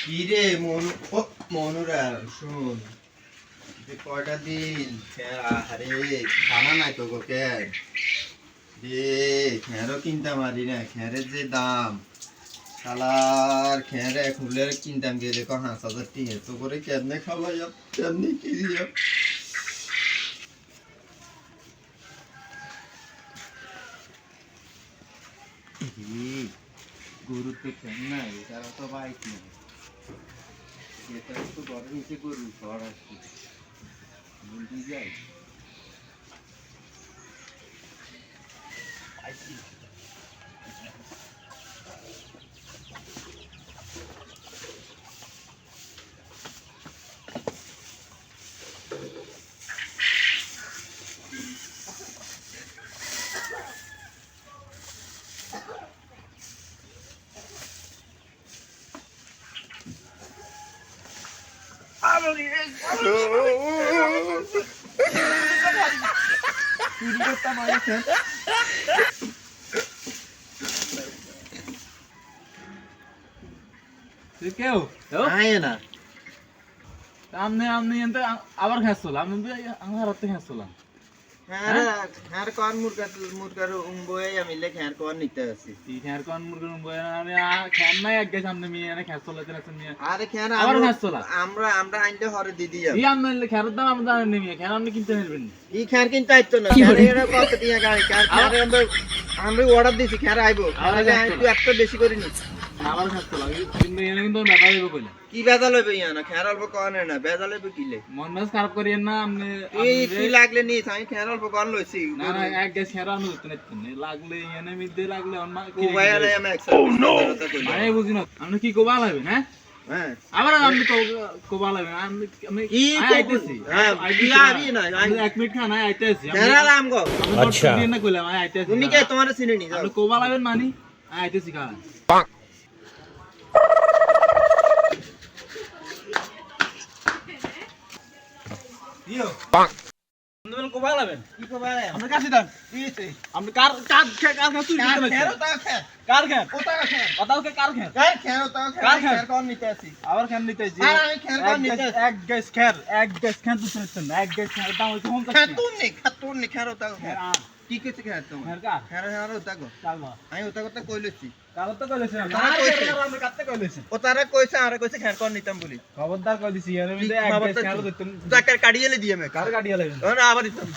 কি রে মনুরা শুন, যে কয়টা দিন আরে খানা নাই তো কে রে, খেরও কিনতে পারি না। খেরের যে দাম, শালার খেরে খুলে কিনতাম গেলে 5,000 টাকা, তো করে কেমনে খাওয়া যাব, কেমনে কি যাব। গরু তো কেন নাই, তারা তো বাইক নেই, এটা তো ঘরের নিচে গরু ঘর আসছে বলতে যাই। চুরি করতাম আগে কেউ আয় না। আমনে আমনে এনতে আবার খাচ্ছলাম আমি আমার হাতে খাচ্ছলাম হ্যাঁ কোন মুরগার উম্বয়ে আমি লে হ্যাঁ কোন নিতে আসি। এই খেয়ার কোন মুরগির বয় আমি খেয়ার নাই এক গাছ আমনে মিয়া এনে খাচ্ছলাতে রাখছেন মিয়া আরে খেয়ার আবার খাচ্ছলা আমরা আইনতে হরে দিদি যাব। এই আমনে খেয়ার দাম আমরা জানেন মিয়া খেয়ার আপনি কিনতে নেবেন এই খেয়ার কিনতে আইতো না, খেয়ার এরা কত দিয়া গাড়ি খেয়ার আমরা অর্ডার দিছি খেয়ার আইবো, আর একটু একটা বেশি করে নি আবার খাচ্ছলা কিন্তু এনে কিন্তু ব্যাপার হইব কইলা কি বেজা লইবে না, খেয়ার অল্প কোন না বেজা লইবে কিলে মন মেজাজ খারাপ করিয়েন না আপনি এই কি লাগলে নি আমি খেয়ার অল্প কোন লইছি না না এক গাছ খেয়ার আমি দিতে নেতেন লাগলে এনে মিদে লাগলে অন মা ও ভাই আলে আমি একসাথে মানে বুঝি না আপনি কি কোবা লাগবেন হ্যাঁ হ্যাঁ আবার আপনি কোবা লাগবেন আমি কি আইতেছি হ্যাঁ আইবি না এক মিনিট খানা আইতেছি খেয়ার আম গো। আচ্ছা না কইলাম আইতেছি তুমি কে তোমার চিনি নি আপনি কোবা লাগবেন মানি আইতেছি খান দিও আপনি কোবা লাগবেন কি কো ভাই আপনি কাছে দেন কি হইছে আপনি কার চুরি করতে খেয়ার লাগছেন ওটা খেয়ার কার খেন ওটা খেয়ার কথাও কে কার খেন খেয়ার ওটা কার খেয়ার? খেয়ার কোন নিতে আসি। আবার খেন নিতেছি আর আমি খেয়ার কোন নিতে আসি। এক গ্যাস খেন তো শুনছেন এক গ্যাস খেন দাম হইছে 50 খাতুন নি খেয়ার ওটা খেয়ার কি কইছে খেয়ার তোমার খের কা খেয়ার ওটা গো চালবা আমি ওটা কথা কইলেছি। কাল তো কইলেছেন তারা কইছে। আমরা কাটতে কইলেছেন ও তারা কইছে আর কইছে খেয়ার কোন নিতাম বলি খবরদার কই দিছি এর মধ্যে এক গ্যাস খেন দিতেন জাকার কাটিয়ে দিই আমি কার গাড়ি লাগবেন আবার দিতাম।